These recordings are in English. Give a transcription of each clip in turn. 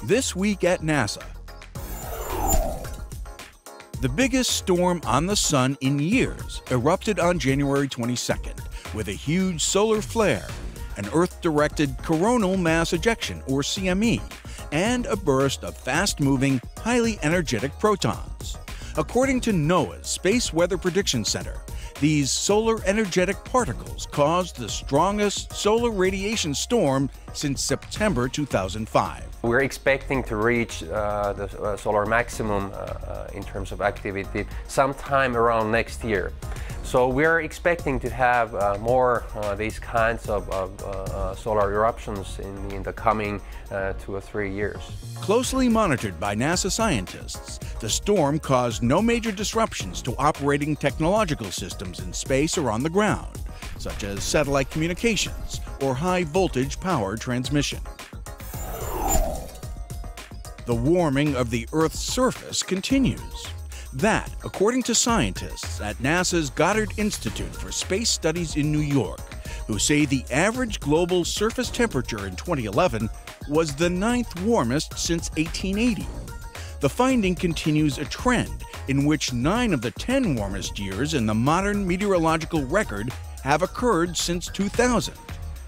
This week at NASA. The biggest storm on the Sun in years erupted on January 22nd with a huge solar flare, an Earth-directed coronal mass ejection, or CME, and a burst of fast-moving, highly energetic protons. According to NOAA's Space Weather Prediction Center, these solar energetic particles caused the strongest solar radiation storm since September 2005. We're expecting to reach the solar maximum in terms of activity sometime around next year. So we're expecting to have more these kinds of solar eruptions in the coming 2 or 3 years. Closely monitored by NASA scientists, the storm caused no major disruptions to operating technological systems in space or on the ground, such as satellite communications or high-voltage power transmission. The warming of the Earth's surface continues. That, according to scientists at NASA's Goddard Institute for Space Studies in New York, who say the average global surface temperature in 2011 was the 9th warmest since 1880. The finding continues a trend in which 9 of the 10 warmest years in the modern meteorological record have occurred since 2000.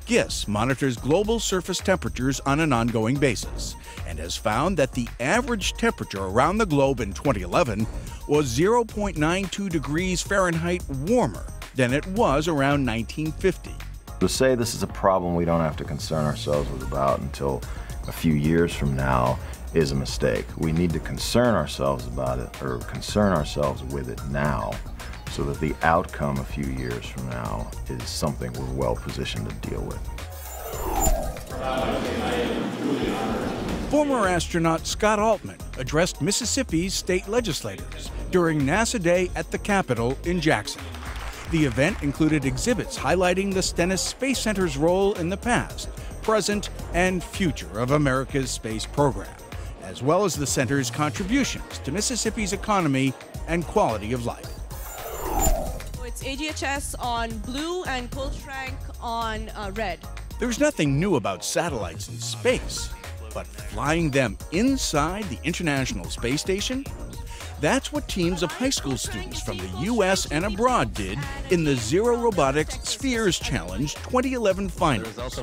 GISS monitors global surface temperatures on an ongoing basis and has found that the average temperature around the globe in 2011 was 0.92 degrees Fahrenheit warmer than it was around 1950. To say this is a problem we don't have to concern ourselves about until a few years from now is a mistake. We need to concern ourselves about it, or concern ourselves with it now, so that the outcome a few years from now is something we're well positioned to deal with. Former astronaut Scott Altman addressed Mississippi's state legislators during NASA Day at the Capitol in Jackson. The event included exhibits highlighting the Stennis Space Center's role in the past, present, and future of America's space program, as well as the center's contributions to Mississippi's economy and quality of life. It's AGHS on blue and Coldstrank on red. There's nothing new about satellites in space, but flying them inside the International Space Station? That's what teams of high school students from the U.S. and abroad did in the Zero Robotics Spheres Challenge 2011 finals.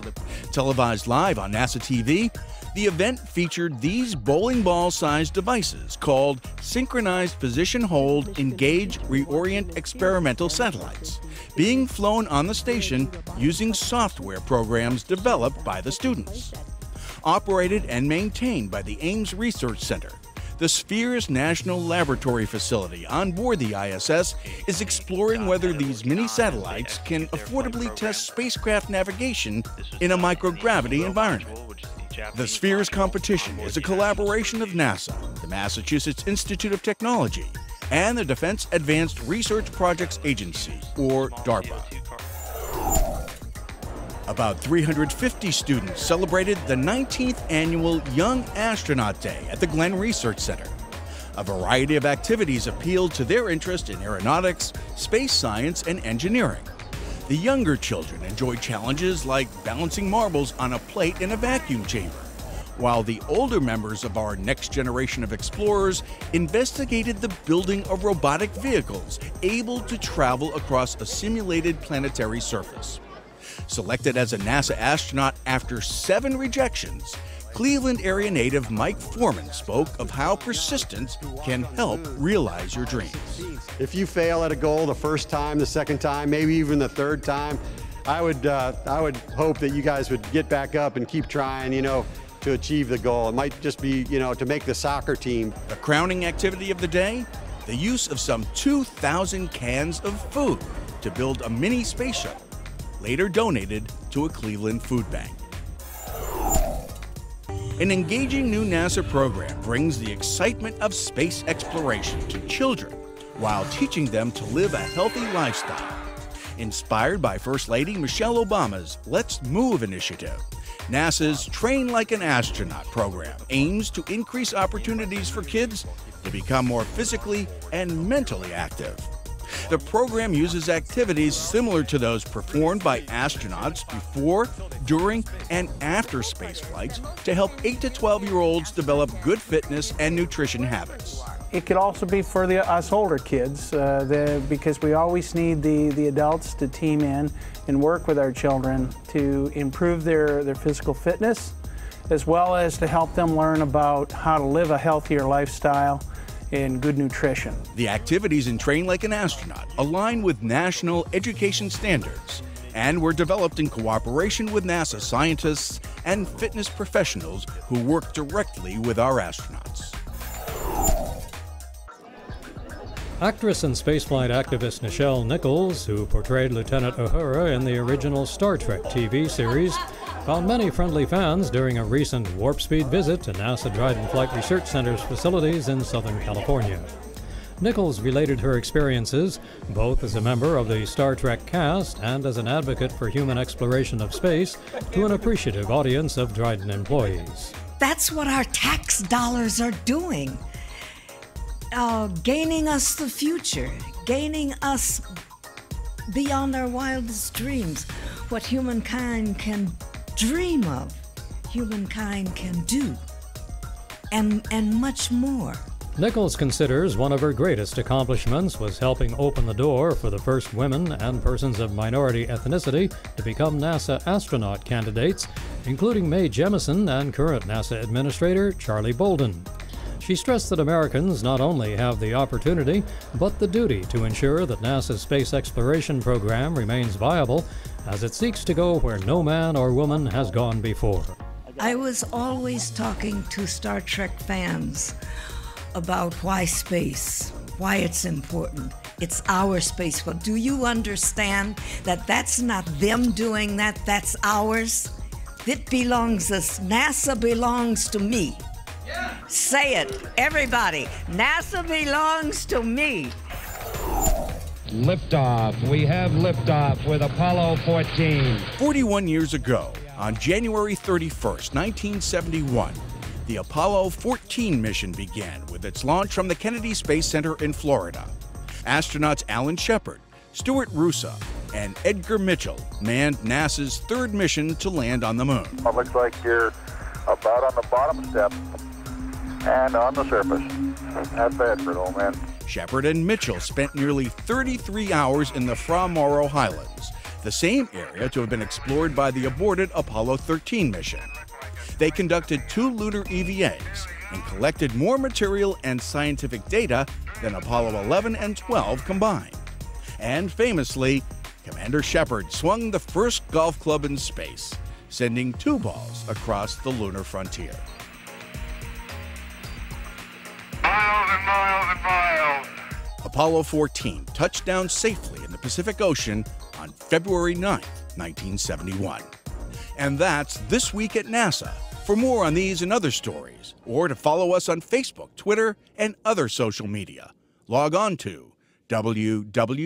Televised live on NASA TV, the event featured these bowling ball-sized devices called Synchronized Position Hold Engage Reorient Experimental Satellites, being flown on the station using software programs developed by the students. Operated and maintained by the Ames Research Center, the Spheres National Laboratory facility on board the ISS is exploring whether these mini-satellites can affordably test spacecraft navigation in a microgravity environment. The Spheres competition is a collaboration of NASA, the Massachusetts Institute of Technology, and the Defense Advanced Research Projects Agency, or DARPA. About 350 students celebrated the 19th annual Young Astronaut Day at the Glenn Research Center. A variety of activities appealed to their interest in aeronautics, space science, and engineering. The younger children enjoyed challenges like balancing marbles on a plate in a vacuum chamber, while the older members of our next generation of explorers investigated the building of robotic vehicles able to travel across a simulated planetary surface. Selected as a NASA astronaut after 7 rejections, Cleveland area native Mike Foreman spoke of how persistence can help realize your dreams. If you fail at a goal the first time, the second time, maybe even the third time, I would hope that you guys would get back up and keep trying, to achieve the goal. It might just be, to make the soccer team. The crowning activity of the day, the use of some 2,000 cans of food to build a mini space shuttle, later donated to a Cleveland food bank. An engaging new NASA program brings the excitement of space exploration to children while teaching them to live a healthy lifestyle. Inspired by First Lady Michelle Obama's Let's Move initiative, NASA's Train Like an Astronaut program aims to increase opportunities for kids to become more physically and mentally active. The program uses activities similar to those performed by astronauts before, during, and after space flights to help 8 to 12-year-olds develop good fitness and nutrition habits. It could also be for us older kids because we always need the adults to team in and work with our children to improve their physical fitness, as well as to help them learn about how to live a healthier lifestyle and good nutrition. The activities in Train Like an Astronaut align with national education standards and were developed in cooperation with NASA scientists and fitness professionals who work directly with our astronauts. Actress and spaceflight activist Nichelle Nichols, who portrayed Lieutenant Uhura in the original Star Trek TV series, found many friendly fans during a recent warp speed visit to NASA Dryden Flight Research Center's facilities in Southern California. Nichols related her experiences, both as a member of the Star Trek cast and as an advocate for human exploration of space, to an appreciative audience of Dryden employees. That's what our tax dollars are doing. Gaining us the future, gaining us beyond our wildest dreams. What humankind can dream of, humankind can do, and much more. Nichols considers one of her greatest accomplishments was helping open the door for the first women and persons of minority ethnicity to become NASA astronaut candidates, including Mae Jemison and current NASA Administrator Charlie Bolden. She stressed that Americans not only have the opportunity, but the duty to ensure that NASA's space exploration program remains viable as it seeks to go where no man or woman has gone before. I was always talking to Star Trek fans about why space, why it's important. It's our space. But do you understand that that's not them doing that, that's ours? It belongs us. NASA belongs to me. Say it, everybody. NASA belongs to me. Liftoff. We have liftoff with Apollo 14. 41 years ago, on January 31st, 1971, the Apollo 14 mission began with its launch from the Kennedy Space Center in Florida. Astronauts Alan Shepard, Stuart Roosa, and Edgar Mitchell manned NASA's third mission to land on the moon. It looks like you're about on the bottom step and on the surface. Not bad for an old man. Shepard and Mitchell spent nearly 33 hours in the Fra Mauro Highlands, the same area to have been explored by the aborted Apollo 13 mission. They conducted 2 lunar EVAs and collected more material and scientific data than Apollo 11 and 12 combined. And famously, Commander Shepard swung the first golf club in space, sending 2 balls across the lunar frontier. Miles and miles and miles. Apollo 14 touched down safely in the Pacific Ocean on February 9, 1971. And that's This Week at NASA. For more on these and other stories, or to follow us on Facebook, Twitter, and other social media, log on to www.nasa.gov.